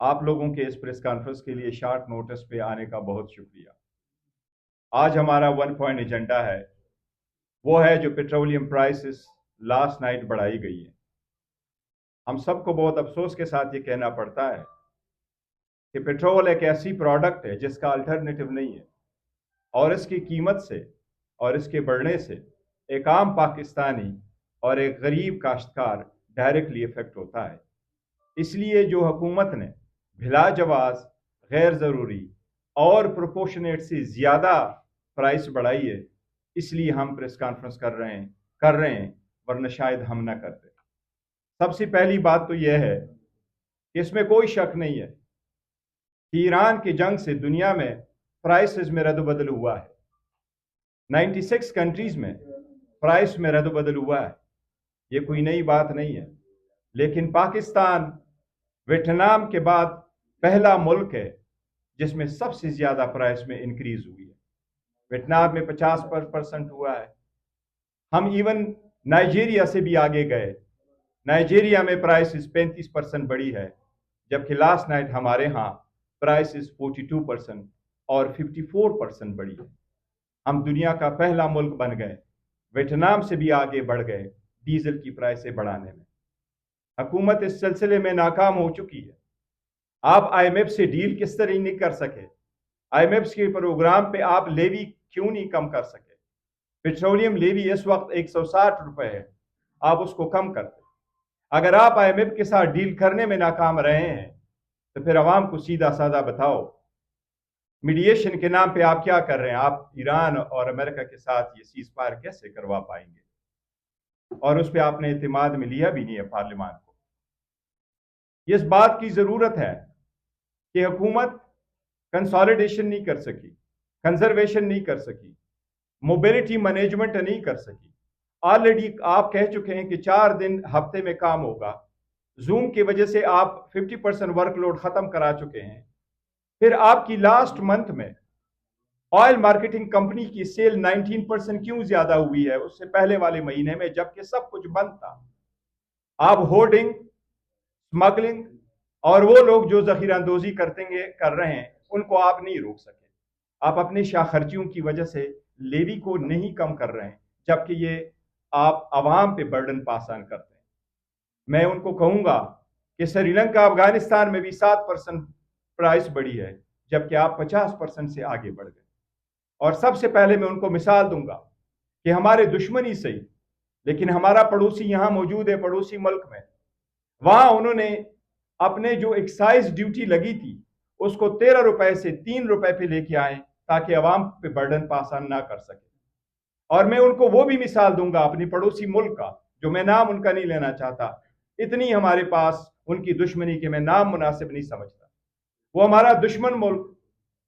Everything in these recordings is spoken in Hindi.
आप लोगों के इस प्रेस कॉन्फ्रेंस के लिए शॉर्ट नोटिस पे आने का बहुत शुक्रिया। आज हमारा 1 पॉइंट एजेंडा है, वो है जो पेट्रोलियम प्राइसेस लास्ट नाइट बढ़ाई गई है। हम सबको बहुत अफसोस के साथ ये कहना पड़ता है कि पेट्रोल एक ऐसी प्रोडक्ट है जिसका अल्टरनेटिव नहीं है, और इसकी कीमत से और इसके बढ़ने से एक आम पाकिस्तानी और एक गरीब काश्तकार डायरेक्टली इफेक्ट होता है। इसलिए जो हुकूमत ने भिलाजवाज, गैर ज़रूरी और प्रोपोर्शनेट से ज़्यादा प्राइस बढ़ाई है, इसलिए हम प्रेस कॉन्फ्रेंस कर रहे हैं, वरना शायद हम ना करते। सबसे पहली बात तो यह है कि इसमें कोई शक नहीं है कि ईरान की जंग से दुनिया में प्राइसेस में रद्द-बदल हुआ है। 96 कंट्रीज में प्राइस में रद्द-बदल हुआ है। ये कोई नई बात नहीं है, लेकिन पाकिस्तान वियतनाम के बाद पहला मुल्क है जिसमें सबसे ज्यादा प्राइस में इंक्रीज हुई है। वियतनाम में 50% हुआ है। हम इवन नाइजीरिया से भी आगे गए। नाइजीरिया में प्राइसेस 35% बढ़ी है, जबकि लास्ट नाइट हमारे यहाँ प्राइसेस 42% और 54% बढ़ी है। हम दुनिया का पहला मुल्क बन गए, वियतनाम से भी आगे बढ़ गए डीजल की प्राइसें बढ़ाने में। हुकूमत इस सिलसिले में नाकाम हो चुकी है। आप आईएमएफ से डील किस तरह नहीं कर सके? आईएमएफ के प्रोग्राम पे आप लेवी क्यों नहीं कम कर सके? पेट्रोलियम लेवी इस वक्त 160 रुपए है, आप उसको कम करते। अगर आप आईएमएफ के साथ डील करने में नाकाम रहे हैं तो फिर अवाम को सीधा साधा बताओ, मीडिएशन के नाम पे आप क्या कर रहे हैं? आप ईरान और अमेरिका के साथ ये सीज फायर कैसे करवा पाएंगे? और उस पर आपने एतमाद में लिया भी नहीं है पार्लियामान को। इस बात की जरूरत है कि हुकूमत कंसोलिडेशन नहीं कर सकी, कंजर्वेशन नहीं कर सकी, मोबिलिटी मैनेजमेंट नहीं कर सकी। ऑलरेडी आप कह चुके हैं कि 4 दिन हफ्ते में काम होगा। जूम की वजह से आप 50% वर्कलोड खत्म करा चुके हैं। फिर आपकी लास्ट मंथ में ऑयल मार्केटिंग कंपनी की सेल 19% क्यों ज्यादा हुई है उससे पहले वाले महीने में, जबकि सब कुछ बंद था? आप होर्डिंग, स्मगलिंग और वो लोग जो जखीरांदोजी कर रहे हैं, उनको आप नहीं रोक सके। आप अपनी शाखर्चियों की वजह से लेवी को नहीं कम कर रहे हैं, जबकि ये आप आवाम पे बर्डन पास ऑन करते हैं। मैं उनको कहूंगा कि श्रीलंका, अफगानिस्तान में भी 7% प्राइस बढ़ी है, जबकि आप 50% से आगे बढ़ गए। और सबसे पहले मैं उनको मिसाल दूंगा कि हमारे दुश्मनी सही, लेकिन हमारा पड़ोसी यहां मौजूद है, पड़ोसी मुल्क में, वहां उन्होंने अपने जो एक्साइज ड्यूटी लगी थी उसको 13 रुपए से 3 रुपए पे लेके आए, ताकि अवाम पे बर्डन पास ऑन ना कर सके। और मैं उनको वो भी मिसाल दूंगा अपनी पड़ोसी मुल्क का, जो मैं नाम उनका नहीं लेना चाहता, इतनी हमारे पास उनकी दुश्मनी के मैं नाम मुनासिब नहीं समझता। वो हमारा दुश्मन मुल्क,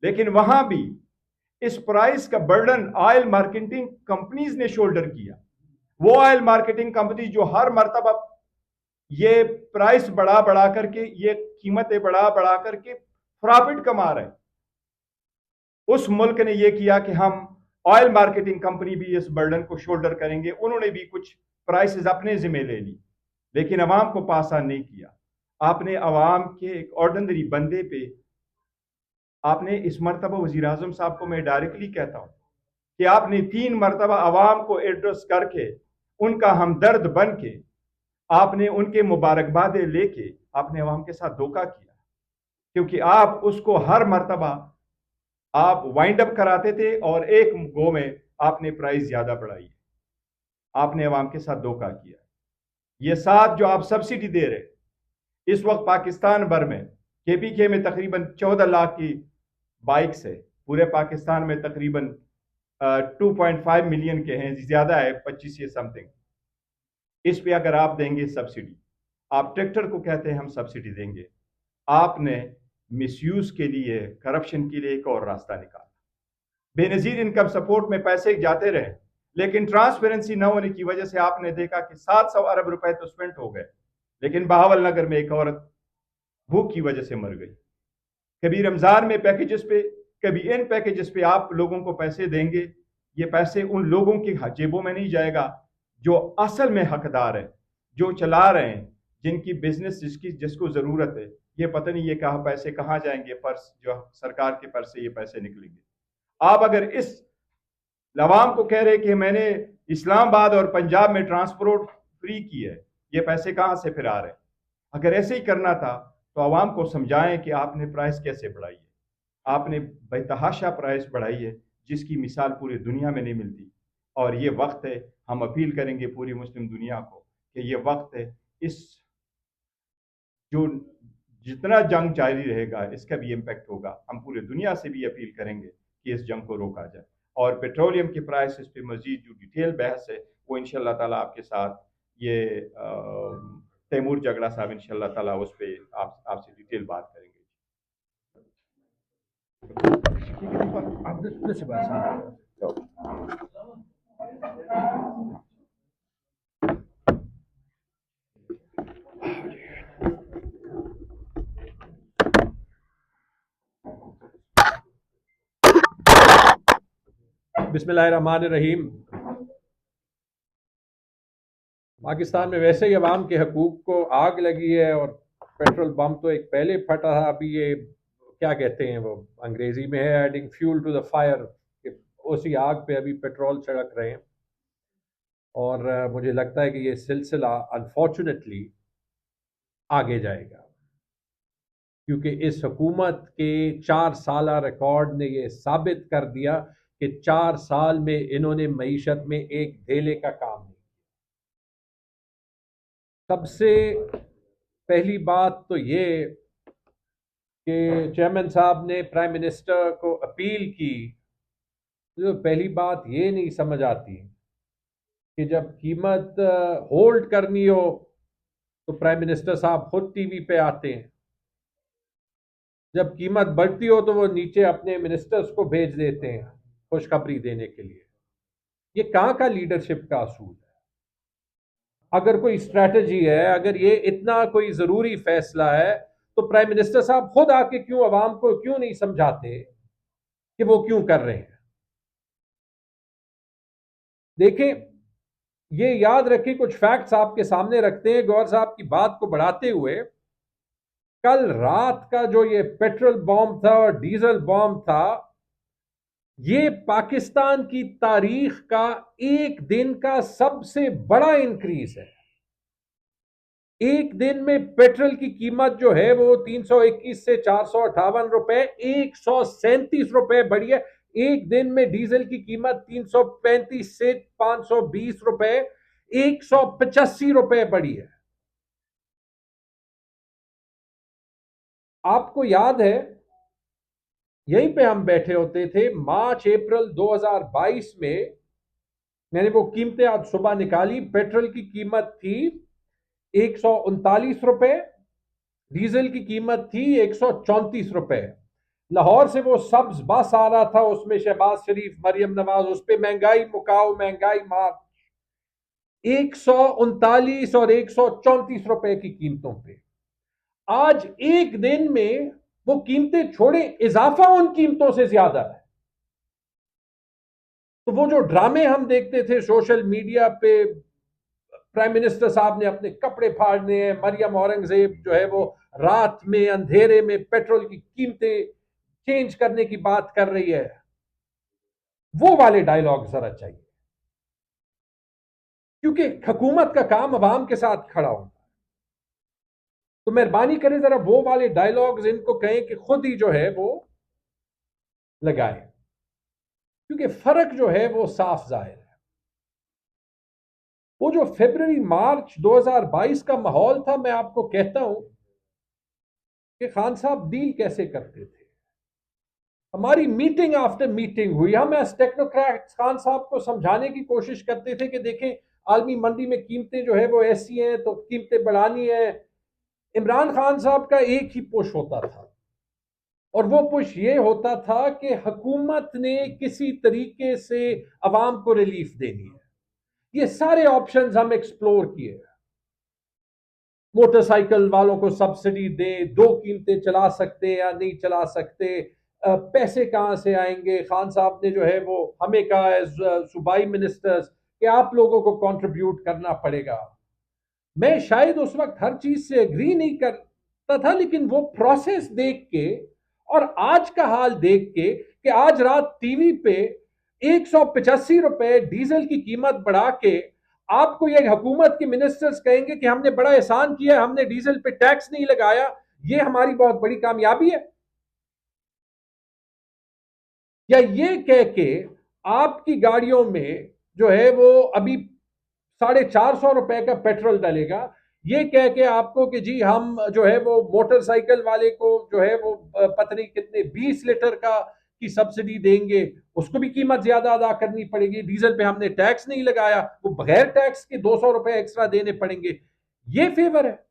लेकिन वहां भी इस प्राइस का बर्डन ऑयल मार्केटिंग कंपनीज ने शोल्डर किया। वो ऑयल मार्केटिंग कंपनी जो हर मर्तबा ये प्राइस बढ़ा बढ़ा करके, ये कीमतें बढ़ा बढ़ा करके प्रॉफिट कमा रहे हैं, उस मुल्क ने ये किया कि हम ऑयल मार्केटिंग कंपनी भी इस बर्डन को शोल्डर करेंगे। उन्होंने भी कुछ प्राइसेस अपने जिम्मे ले ली, लेकिन अवाम को पास ऑन नहीं किया। आपने अवाम के एक ऑर्डिनरी बंदे पे, आपने इस मरतबा वजीर आजम साहब को मैं डायरेक्टली कहता हूं कि आपने 3 मरतबा अवाम को एड्रेस करके, उनका हमदर्द बन के, आपने उनके मुबारकबादें लेके आपने अवाम के साथ धोखा किया, क्योंकि आप उसको हर मरतबा आप वाइंड अप कराते थे और एक गो में आपने प्राइस ज्यादा बढ़ाई। आपने अवाम के साथ धोखा किया। ये साथ जो आप सब्सिडी दे रहे, इस वक्त पाकिस्तान भर में केपीके में तकरीबन 14 लाख की बाइक्स है, पूरे पाकिस्तान में तकरीबन 2.5 मिलियन के हैं, ज्यादा है 25 या समथिंग। इस पे अगर आप देंगे सब्सिडी, आप ट्रैक्टर को कहते हैं हम सब्सिडी देंगे, आपने मिसयूज के लिए, करप्शन के लिए एक और रास्ता निकाला। बेनजीर इनकम सपोर्ट में पैसे जाते रहे, लेकिन ट्रांसपेरेंसी न होने की वजह से आपने देखा कि 700 अरब रुपए तो स्पेंड हो गए, लेकिन बहावल नगर में एक औरत भूख की वजह से मर गई। कभी रमजान में पैकेजेस पे, कभी इन पैकेजेस पे आप लोगों को पैसे देंगे, ये पैसे उन लोगों की जेबों में नहीं जाएगा जो असल में हकदार है, जो चला रहे हैं, जिनकी बिजनेस जिसको जरूरत है। ये पता नहीं ये कहाँ पैसे कहाँ जाएंगे, पर्स जो सरकार के पर्स से ये पैसे निकलेंगे। आप अगर इस लवाम को कह रहे कि मैंने इस्लामाबाद और पंजाब में ट्रांसपोर्ट फ्री की है, ये पैसे कहाँ से फिर आ रहे हैं? अगर ऐसे ही करना था तो आवाम को समझाएं कि आपने प्राइस कैसे बढ़ाई है। आपने बेतहाशा प्राइस बढ़ाई है जिसकी मिसाल पूरी दुनिया में नहीं मिलती। और ये वक्त है, हम अपील करेंगे पूरी मुस्लिम दुनिया को कि ये वक्त है, इस जो जितना जंग जारी रहेगा इसका भी इम्पैक्ट होगा। हम पूरी दुनिया से भी अपील करेंगे कि इस जंग को रोका जाए। और पेट्रोलियम की प्राइसेस पे मजीद जो डिटेल बहस है वो इंशाल्लाह ताला आपके साथ ये तैमूर जगड़ा साहब इंशाल्लाह ताला उस पर आपसे डिटेल बात करेंगे। बिस्मिल्लाहिर्रहमानिर्रहीम। पाकिस्तान में वैसे ही अवाम के हकूक को आग लगी है और पेट्रोल बम तो एक पहले फटा था, अभी ये क्या कहते हैं वो अंग्रेजी में है adding fuel to the fire, उसी आग पे अभी पेट्रोल छिड़क रहे हैं। और मुझे लगता है कि ये सिलसिला अनफॉर्चुनेटली आगे जाएगा, क्योंकि इस हुकूमत के 4 साला रिकॉर्ड ने ये साबित कर दिया कि 4 साल में इन्होंने मईशत में एक धेले का काम नहीं। सबसे पहली बात तो ये कि चेयरमैन साहब ने प्राइम मिनिस्टर को अपील की। तो पहली बात ये नहीं समझ आती कि जब कीमत होल्ड करनी हो तो प्राइम मिनिस्टर साहब खुद टीवी पे आते हैं, जब कीमत बढ़ती हो तो वो नीचे अपने मिनिस्टर्स को भेज देते हैं खुशखबरी देने के लिए। ये कहाँ का लीडरशिप का असूल है? अगर कोई स्ट्रैटेजी है, अगर ये इतना कोई जरूरी फैसला है, तो प्राइम मिनिस्टर साहब खुद आके क्यों अवाम को क्यों नहीं समझाते कि वो क्यों कर रहे हैं? देखें, ये याद रखें, कुछ फैक्ट्स आपके सामने रखते हैं गौर साहब की बात को बढ़ाते हुए। कल रात का जो ये पेट्रोल बॉम्ब था और डीजल बॉम्ब था, ये पाकिस्तान की तारीख का एक दिन का सबसे बड़ा इंक्रीज है। एक दिन में पेट्रोल की कीमत जो है वो 321 से 458 रुपए, 137 रुपए बढ़ी है। एक दिन में डीजल की कीमत 335 से 520 रुपए, 185 रुपए बढ़ी है। आपको याद है, यहीं पे हम बैठे होते थे मार्च अप्रैल 2022 में, मैंने वो कीमतें आज सुबह निकाली। पेट्रोल की कीमत थी 139 रुपए, डीजल की कीमत थी 134 रुपए। लाहौर से वो सब्ज बस आ रहा था, उसमें शहबाज शरीफ, मरियम नवाज, उस पर महंगाई मुकाओ, महंगाई मार। 139 और 134 रुपए की कीमतों पे आज एक दिन में वो कीमतें छोड़े, इजाफा उन कीमतों से ज्यादा है। तो वो जो ड्रामे हम देखते थे सोशल मीडिया पे, प्राइम मिनिस्टर साहब ने अपने कपड़े फाड़ने हैं, मरियम औरंगजेब जो है वो रात में अंधेरे में पेट्रोल की कीमतें चेंज करने की बात कर रही है, वो वाले डायलॉग जरा चाहिए। क्योंकि हुकूमत का काम अवाम के साथ खड़ा होना। तो मेहरबानी करें, जरा वो वाले डायलॉग्स इनको कहें कि खुद ही जो है वो लगाएं, क्योंकि फर्क जो है वो साफ जाहिर है। वो जो फरवरी मार्च 2022 का माहौल था, मैं आपको कहता हूं कि खान साहब डील कैसे करते थे। हमारी मीटिंग आफ्टर मीटिंग हुई, हम एज टेक्नोक्रेट्स खान साहब को समझाने की कोशिश करते थे कि देखें, आलमी मंडी में कीमतें जो है वो ऐसी हैं तो कीमतें बढ़ानी है। इमरान खान साहब का एक ही पुश होता था, और वो पुश ये होता था कि हुकूमत ने किसी तरीके से अवाम को रिलीफ देनी है। ये सारे ऑप्शंस हम एक्सप्लोर किए। मोटरसाइकिल वालों को सब्सिडी दें, 2 कीमतें चला सकते या नहीं चला सकते, पैसे कहां से आएंगे। खान साहब ने जो है वो हमें कहा एज सूबाई मिनिस्टर्स कि आप लोगों को कंट्रीब्यूट करना पड़ेगा। मैं शायद उस वक्त हर चीज से एग्री नहीं कर था, लेकिन वो प्रोसेस देख के और आज का हाल देख के कि आज रात टीवी पे 185 रुपए डीजल की कीमत बढ़ा के आपको ये हुकूमत के मिनिस्टर्स कहेंगे कि हमने बड़ा एहसान किया, हमने डीजल पे टैक्स नहीं लगाया, ये हमारी बहुत बड़ी कामयाबी है। या ये कह के आपकी गाड़ियों में जो है वो अभी 450 रुपए का पेट्रोल डलेगा, ये कह के आपको कि जी हम जो है वो मोटरसाइकिल वाले को जो है वो पता नहीं कितने 20 लीटर का की सब्सिडी देंगे, उसको भी कीमत ज्यादा अदा करनी पड़ेगी। डीजल पे हमने टैक्स नहीं लगाया, वो बगैर टैक्स के 200 रुपए एक्स्ट्रा देने पड़ेंगे। ये फेवर है।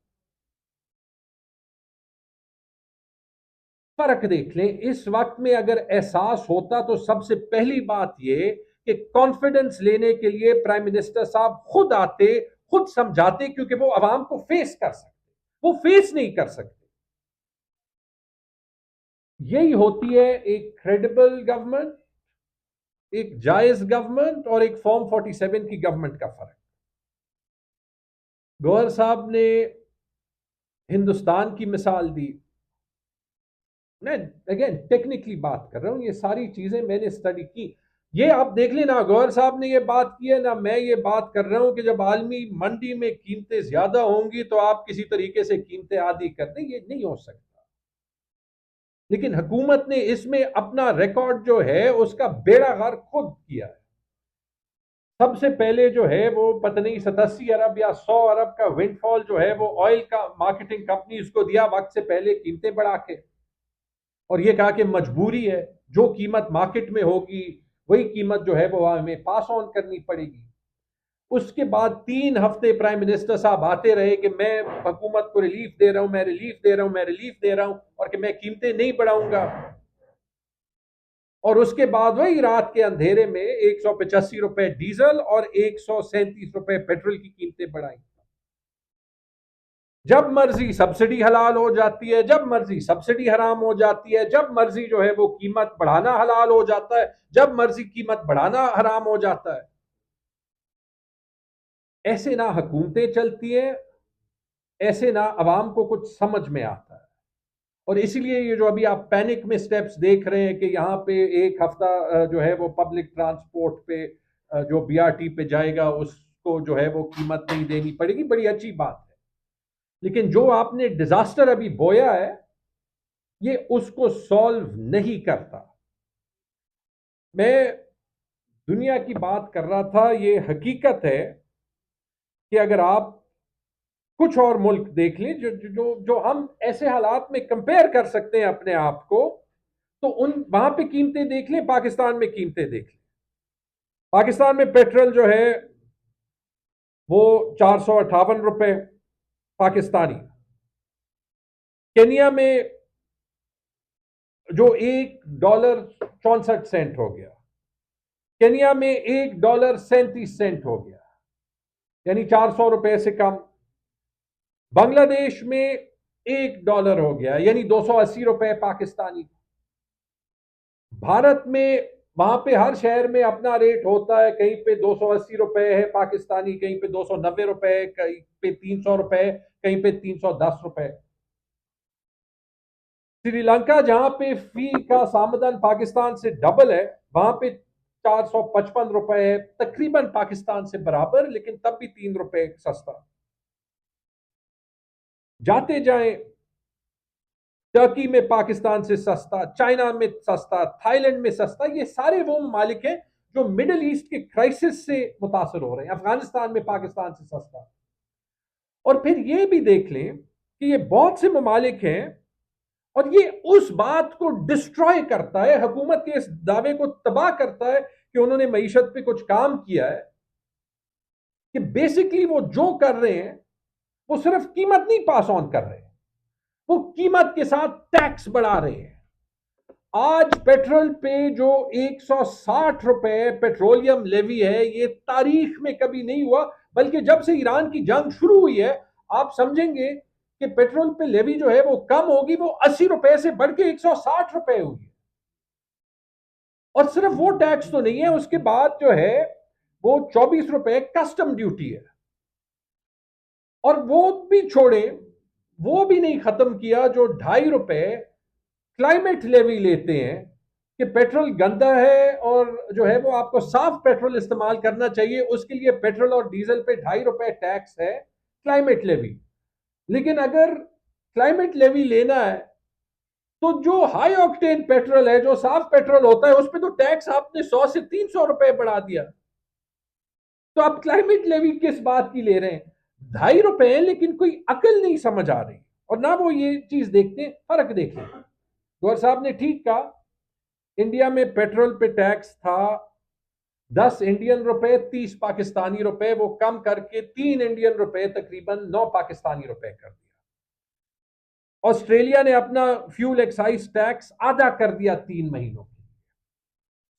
फर्क देख लें। इस वक्त में अगर एहसास होता तो सबसे पहली बात यह कि कॉन्फिडेंस लेने के लिए प्राइम मिनिस्टर साहब खुद आते, खुद समझाते, क्योंकि वो आवाम को फेस कर सकते, वो फेस नहीं कर सकते। यही होती है एक क्रेडिबल गवर्नमेंट, एक जायज गवर्नमेंट और एक फॉर्म 47 की गवर्नमेंट का फर्क। गौहर साहब ने हिंदुस्तान की मिसाल दी। मैं अगेन टेक्निकली बात कर रहा हूं, ये सारी चीजें मैंने स्टडी की। ये आप देख लेना, गौहर साहब ने ये बात की है ना, मैं ये बात कर रहा हूं कि जब आलमी मंडी में कीमतें ज्यादा होंगी तो आप किसी तरीके से कीमतें आधी कर दें, ये नहीं हो सकता। लेकिन हुकूमत ने इसमें अपना रिकॉर्ड जो है उसका बेड़ा गर्क खुद किया है। सबसे पहले जो है वो पता नहीं 87 अरब या 100 अरब का विंडफॉल जो है वो ऑयल का मार्केटिंग कंपनी उसको दिया वक्त से पहले कीमतें बढ़ा के, और ये कहा कि मजबूरी है, जो कीमत मार्केट में होगी वही कीमत जो है वो हमें पास ऑन करनी पड़ेगी। उसके बाद 3 हफ्ते प्राइम मिनिस्टर साहब आते रहे कि मैं हुकूमत को रिलीफ दे रहा हूं, मैं रिलीफ दे रहा हूं, मैं रिलीफ दे रहा हूं, और कि मैं कीमतें नहीं बढ़ाऊंगा। और उसके बाद वही रात के अंधेरे में 185 रुपए डीजल और 137 रुपए पेट्रोल की कीमतें बढ़ाई। जब मर्जी सब्सिडी हलाल हो जाती है, जब मर्जी सब्सिडी हराम हो जाती है, जब मर्जी जो है वो कीमत बढ़ाना हलाल हो जाता है, जब मर्जी कीमत बढ़ाना हराम हो जाता है। ऐसे ना हुकूमतें चलती हैं, ऐसे ना अवाम को कुछ समझ में आता है। और इसीलिए ये जो अभी आप पैनिक में स्टेप्स देख रहे हैं कि यहाँ पे एक हफ्ता जो है वो पब्लिक ट्रांसपोर्ट पे जो बीआरटी पे जाएगा उसको जो है वो कीमत नहीं देनी पड़ेगी, बड़ी अच्छी बात है। लेकिन जो आपने डिजास्टर अभी बोया है ये उसको सॉल्व नहीं करता। मैं दुनिया की बात कर रहा था, ये हकीकत है कि अगर आप कुछ और मुल्क देख लें जो जो जो हम ऐसे हालात में कंपेयर कर सकते हैं अपने आप को, तो उन वहां पे कीमतें देख लें, पाकिस्तान में कीमतें देख लें। पाकिस्तान में पेट्रोल जो है वो 458 रुपए पाकिस्तानी। केनिया में जो $1.64 हो गया, केनिया में $1.37 हो गया, यानी 400 रुपए से कम। बांग्लादेश में $1 हो गया, यानी 280 रुपए पाकिस्तानी। भारत में वहां पे हर शहर में अपना रेट होता है, कहीं पे 280 रुपए है पाकिस्तानी, कहीं पे 290 रुपए, कहीं पे 300 रुपए, कहीं पे 310 रुपए। श्रीलंका जहां पे फी का सामदन पाकिस्तान से डबल है, वहां पे 455 रुपए है, तकरीबन पाकिस्तान से बराबर, लेकिन तब भी 3 रुपए सस्ता। जाते जाएं, टर्की में पाकिस्तान से सस्ता, चाइना में सस्ता, थाईलैंड में सस्ता। ये सारे वो ममालिक हैं जो मिडिल ईस्ट के क्राइसिस से मुतासर हो रहे हैं। अफगानिस्तान में पाकिस्तान से सस्ता। और फिर ये भी देख लें कि ये बहुत से ममालिक हैं, और ये उस बात को डिस्ट्रॉय करता है, हुकूमत के इस दावे को तबाह करता है कि उन्होंने मईशत पे कुछ काम किया है, कि बेसिकली वो जो कर रहे हैं वो सिर्फ कीमत नहीं पास ऑन कर रहे हैं, वो कीमत के साथ टैक्स बढ़ा रहे हैं। आज पेट्रोल पे जो 160 रुपए पेट्रोलियम लेवी है, ये तारीख में कभी नहीं हुआ, बल्कि जब से ईरान की जंग शुरू हुई है आप समझेंगे कि पेट्रोल पे लेवी जो है वो कम होगी, वो 80 रुपए से बढ़ के 160 रुपए होगी। और सिर्फ वो टैक्स तो नहीं है, उसके बाद जो है वो 24 रुपए कस्टम ड्यूटी है। और वो भी छोड़े, वो भी नहीं खत्म किया जो ₹2.5 क्लाइमेट लेवी लेते हैं कि पेट्रोल गंदा है और जो है वो आपको साफ पेट्रोल इस्तेमाल करना चाहिए, उसके लिए पेट्रोल और डीजल पे ₹2.5 टैक्स है, क्लाइमेट लेवी। लेकिन अगर क्लाइमेट लेवी लेना है तो जो हाई ऑक्टेन पेट्रोल है, जो साफ पेट्रोल होता है, उस पर तो टैक्स आपने ₹100 से ₹300 बढ़ा दिया। तो आप क्लाइमेट लेवी किस बात की ले रहे हैं? ₹2.5 है, लेकिन कोई अकल नहीं समझ आ रही और ना वो ये चीज देखते, फर्क देखें। गौर साहब ने ठीक कहा, इंडिया में पेट्रोल पे टैक्स था ₹10 30 पाकिस्तानी रुपए, वो कम करके ₹3 तकरीबन 9 पाकिस्तानी रुपए कर दिया। ऑस्ट्रेलिया ने अपना फ्यूल एक्साइज टैक्स आधा कर दिया 3 महीनों के लिए।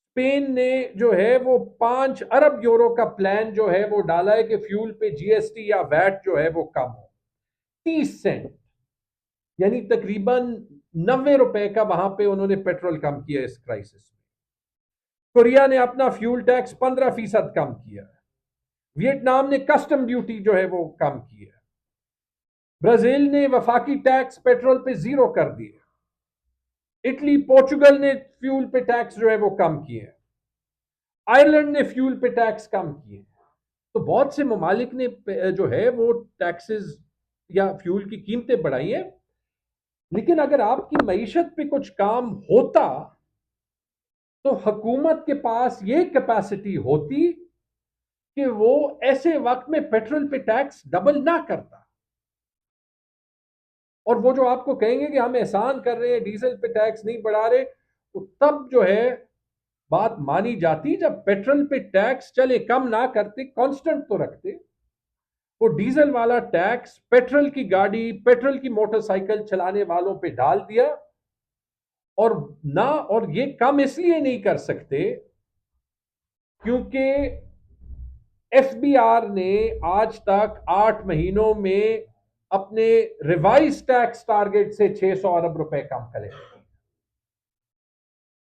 स्पेन ने जो है वो €5 अरब का प्लान जो है वो डाला है कि फ्यूल पे जीएसटी या वैट जो है वो कम हो, 30 सेंट, यानी तकरीबन ₹90 का वहां पे उन्होंने पेट्रोल कम किया इस क्राइसिस में। कोरिया ने अपना फ्यूल टैक्स 15% कम किया है। वियतनाम ने कस्टम ड्यूटी जो है वो कम की है। ब्राजील ने वफाकी टैक्स पेट्रोल पे 0 कर दिए। इटली, पोर्चुगल ने फ्यूल पे टैक्स जो है वो कम किए। आयरलैंड ने फ्यूल पे टैक्स कम किए। तो बहुत से ममालिक ने जो है वो टैक्सेस या फ्यूल की कीमतें बढ़ाई है। लेकिन अगर आपकी मईशत पे कुछ काम होता तो हुकूमत के पास ये कैपेसिटी होती कि वो ऐसे वक्त में पेट्रोल पे टैक्स डबल ना करता। और वो जो आपको कहेंगे कि हम एहसान कर रहे हैं, डीजल पे टैक्स नहीं बढ़ा रहे, तो तब जो है बात मानी जाती जब पेट्रोल पे टैक्स चले कम ना करते, कांस्टेंट तो रखते। वो डीजल वाला टैक्स पेट्रोल की गाड़ी, पेट्रोल की मोटरसाइकिल चलाने वालों पे डाल दिया। और ये कम इसलिए नहीं कर सकते क्योंकि एफबीआर ने आज तक 8 महीनों में अपने रिवाइज टैक्स टारगेट से ₹600 अरब कम करे।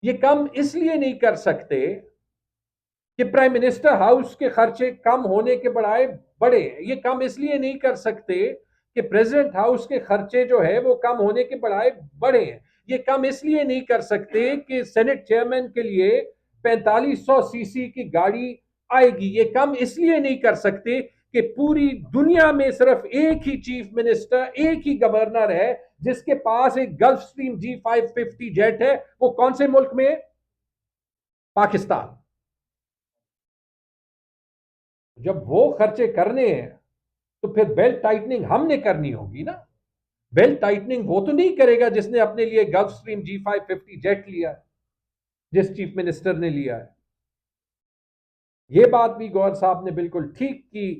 ये कम इसलिए नहीं कर सकते कि प्राइम मिनिस्टर हाउस के खर्चे कम होने के बजाय बढ़े। ये कम इसलिए नहीं कर सकते कि प्रेसिडेंट हाउस के खर्चे जो है वो कम होने के बजाय बढ़े। ये कम इसलिए नहीं कर सकते कि सेनेट चेयरमैन के लिए 4500 सीसी की गाड़ी आएगी। ये कम इसलिए नहीं कर सकते कि पूरी दुनिया में सिर्फ एक ही चीफ मिनिस्टर, एक ही गवर्नर है जिसके पास एक गल्फ स्ट्रीम G550 जेट है। वो कौन से मुल्क में है? पाकिस्तान। जब वो खर्चे करने हैं तो फिर बेल्ट टाइटनिंग हमने करनी होगी ना। बेल्ट टाइटनिंग वो तो नहीं करेगा जिसने अपने लिए गल्फ स्ट्रीम G550 जेट लिया है, जिस चीफ मिनिस्टर ने लिया है। ये बात भी गौर साहब ने बिल्कुल ठीक की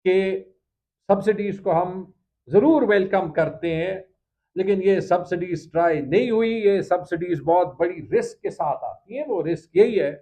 कि सब्सिडीज को हम जरूर वेलकम करते हैं, लेकिन ये सब्सिडीज ट्राई नहीं हुई। ये सब्सिडीज बहुत बड़ी रिस्क के साथ आती हैं। वो रिस्क यही है